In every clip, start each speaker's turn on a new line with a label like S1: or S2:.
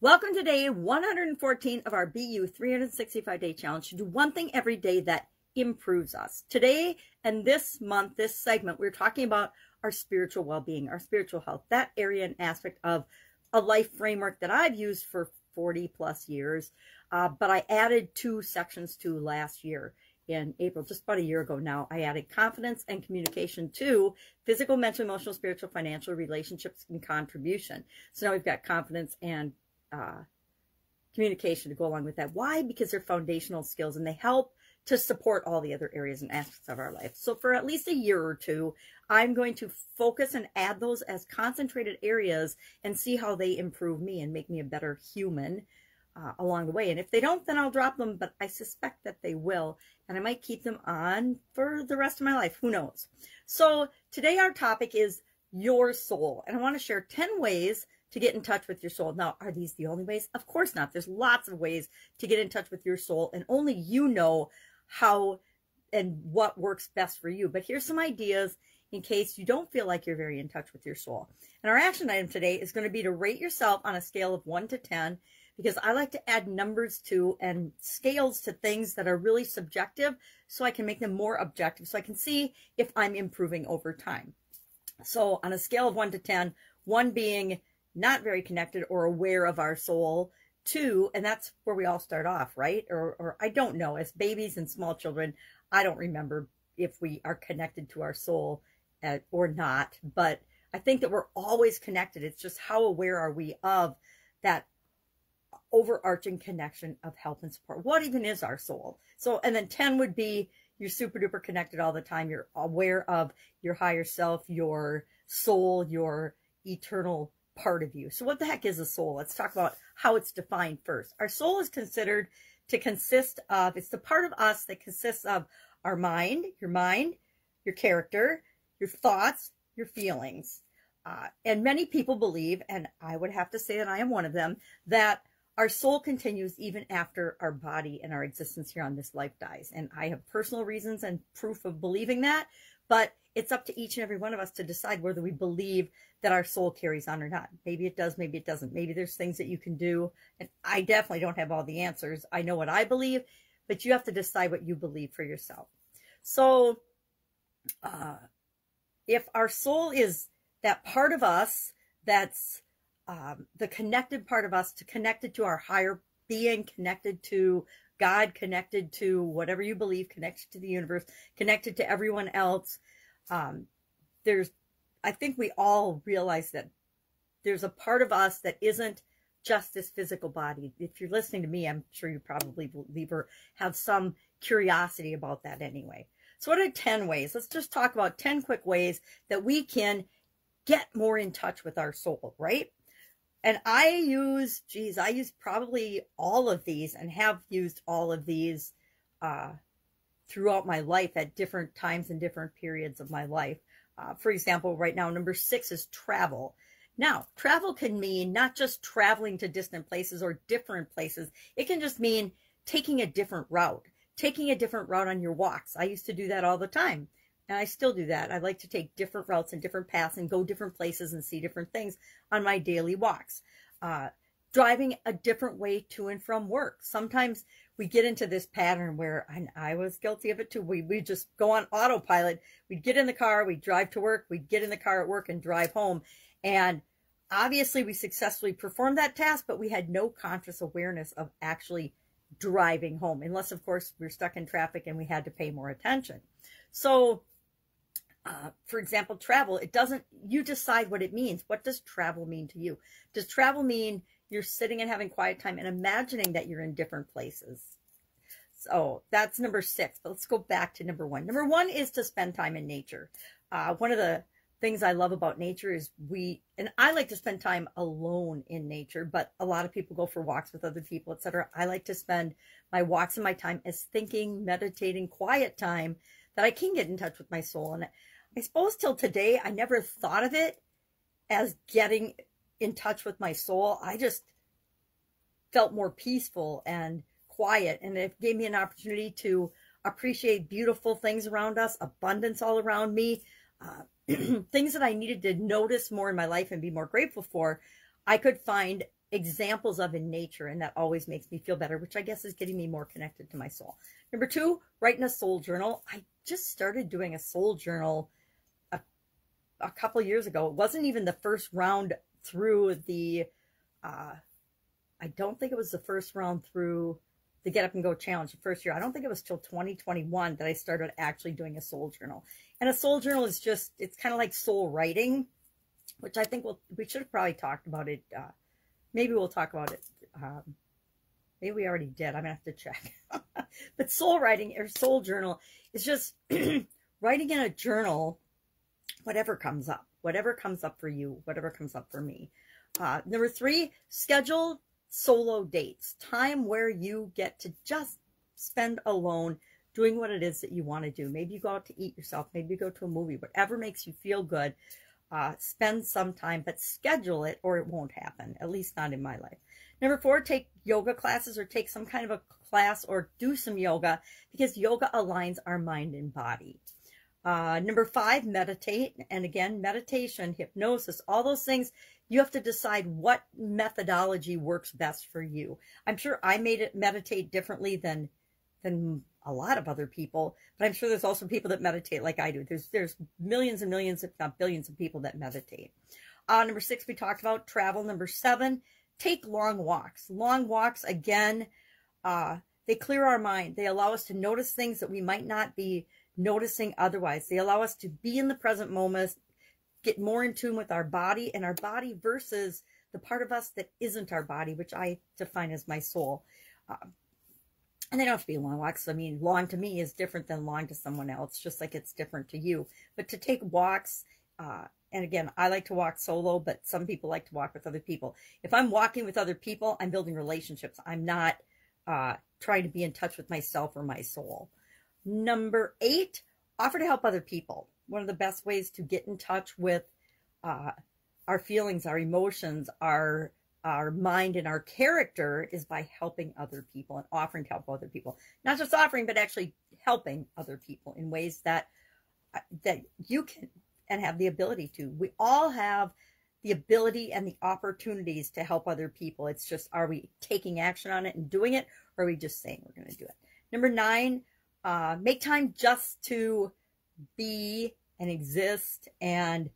S1: Welcome to day 114 of our BU 365-day challenge to do one thing every day that improves us. Today and this month, this segment, we're talking about our spiritual well-being, our spiritual health, that area and aspect of a life framework that I've used for 40 plus years, but I added 2 sections to last year. In April, just about a year ago now, I added confidence and communication to physical, mental, emotional, spiritual, financial, relationships, and contribution. So now we've got confidence and communication to go along with that. Why? Because they're foundational skills and they help to support all the other areas and aspects of our life. So for at least a year or two, I'm going to focus and add those as concentrated areas and see how they improve me and make me a better human along the way. And if they don't, then I'll drop them, but I suspect that they will, and I might keep them on for the rest of my life. Who knows? So today our topic is your soul, and I want to share 10 ways to get in touch with your soul. Now, are these the only ways? Of course not. There's lots of ways to get in touch with your soul, and only you know how and what works best for you. But here's some ideas in case you don't feel like you're very in touch with your soul. And our action item today is going to be to rate yourself on a scale of 1 to 10, because I like to add numbers to and scales to things that are really subjective so I can make them more objective, so I can see if I'm improving over time. So on a scale of 1 to 10, 1 being not very connected or aware of our soul, 2, and that's where we all start off, right? Or I don't know, as babies and small children, I don't remember if we are connected to our soul or not, but I think that we're always connected. It's just how aware are we of that overarching connection of help and support. What even is our soul? So, and then 10 would be you're super duper connected all the time. You're aware of your higher self, your soul, your eternal part of you. So what the heck is a soul? Let's talk about how it's defined first. Our soul is considered to consist of, it's the part of us that consists of our mind, your character, your thoughts, your feelings. And many people believe, and I would have to say that I am one of them, that our soul continues even after our body and our existence here on this life dies. And I have personal reasons and proof of believing that, but it's up to each and every one of us to decide whether we believe that our soul carries on or not. Maybe it does, maybe it doesn't. Maybe there's things that you can do. And I definitely don't have all the answers. I know what I believe, but you have to decide what you believe for yourself. So if our soul is that part of us that's the connected part of us, connected to our higher being, connected to God, connected to whatever you believe, connected to the universe, connected to everyone else. I think we all realize that there's a part of us that isn't just this physical body. If you're listening to me, I'm sure you probably believe or have some curiosity about that anyway. So what are 10 ways? Let's just talk about 10 quick ways that we can get more in touch with our soul, right? And I use probably all of these and have used all of these throughout my life at different times and different periods of my life. For example, right now, number 6 is travel. Now, travel can mean not just traveling to distant places or different places. It can just mean taking a different route on your walks. I used to do that all the time. And I still do that. I like to take different routes and different paths and go different places and see different things on my daily walks. Driving a different way to and from work. Sometimes we get into this pattern where I was guilty of it too. We just go on autopilot. We'd get in the car, we'd drive to work, we'd get in the car at work and drive home. And obviously we successfully performed that task, but we had no conscious awareness of actually driving home. Unless, of course, we're stuck in traffic and we had to pay more attention. So for example, travel, you decide what it means. What does travel mean to you? Does travel mean you're sitting and having quiet time and imagining that you're in different places? So that's number 6, but let's go back to number 1. Number 1 is to spend time in nature. One of the things I love about nature is and I like to spend time alone in nature, but a lot of people go for walks with other people, etc. I like to spend my walks and my time as thinking, meditating, quiet time that I can get in touch with my soul. And I suppose till today, I never thought of it as getting in touch with my soul. I just felt more peaceful and quiet, and it gave me an opportunity to appreciate beautiful things around us, abundance all around me, things that I needed to notice more in my life and be more grateful for. I could find examples of in nature, and that always makes me feel better, which I guess is getting me more connected to my soul. Number 2, writing a soul journal. I just started doing a soul journal a couple years ago. It wasn't even the first round through the, I don't think it was the first round through the Get Up and Go Challenge the first year. I don't think it was till 2021 that I started actually doing a soul journal. And a soul journal is just, it's kind of like soul writing, which I think we should have probably talked about it. Maybe we'll talk about it. Maybe we already did. I'm going to have to check. But soul writing or soul journal is just writing in a journal whatever comes up for you, whatever comes up for me. Number 3, schedule solo dates, time where you get to just spend alone doing what it is that you want to do. Maybe you go out to eat yourself, maybe you go to a movie, whatever makes you feel good. Spend some time, but schedule it or it won't happen, at least not in my life. Number 4, take yoga classes or take some kind of a class or do some yoga, because yoga aligns our mind and body. Number 5, meditate. And again, meditation, hypnosis, all those things, you have to decide what methodology works best for you. I'm sure I meditate differently than a lot of other people, but I'm sure there's also people that meditate like I do. There's millions and millions, if not billions of people that meditate. Number 6, we talked about travel. Number 7, take long walks. Long walks, again, they clear our mind. They allow us to notice things that we might not be noticing otherwise. They allow us to be in the present moment, get more in tune with our body and our body versus the part of us that isn't our body, which I define as my soul. And they don't have to be long walks. I mean, long to me is different than long to someone else, just like it's different to you. But to take walks, and again, I like to walk solo, but some people like to walk with other people. If I'm walking with other people, I'm building relationships. I'm not trying to be in touch with myself or my soul. Number 8, offer to help other people. One of the best ways to get in touch with our feelings, our emotions, our mind, and our character is by helping other people and offering to help other people. Not just offering, but actually helping other people in ways that you can and have the ability to. We all have the ability and the opportunities to help other people. It's just, are we taking action on it and doing it, or are we just saying we're going to do it? Number 9, make time just to be and exist and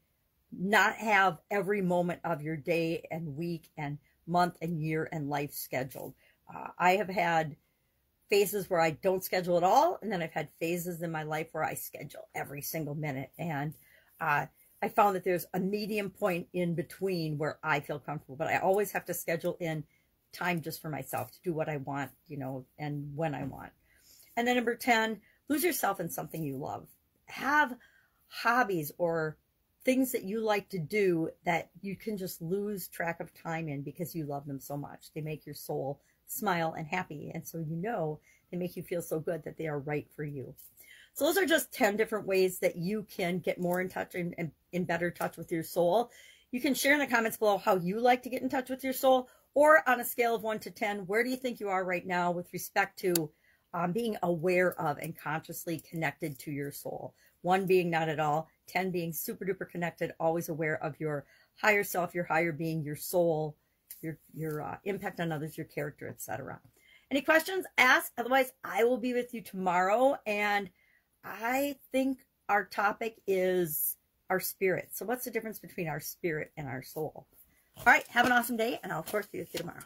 S1: not have every moment of your day and week and month and year and life scheduled. I have had phases where I don't schedule at all, and then I've had phases in my life where I schedule every single minute. And I found that there's a medium point in between where I feel comfortable, but I always have to schedule in time just for myself to do what I want, you know, and when I want. And then number 10, lose yourself in something you love. Have hobbies or things that you like to do that you can just lose track of time in because you love them so much. They make your soul smile and happy. And so, you know, they make you feel so good that they are right for you. So those are just 10 different ways that you can get more in touch and in better touch with your soul. You can share in the comments below how you like to get in touch with your soul, or on a scale of 1 to 10, where do you think you are right now with respect to being aware of and consciously connected to your soul? 1 being not at all, 10 being super duper connected, always aware of your higher self, your higher being, your soul, your impact on others, your character, etc. Any questions? Ask. Otherwise, I will be with you tomorrow, and I think our topic is our spirit. So what's the difference between our spirit and our soul? All right, have an awesome day, and I'll of course be with you tomorrow.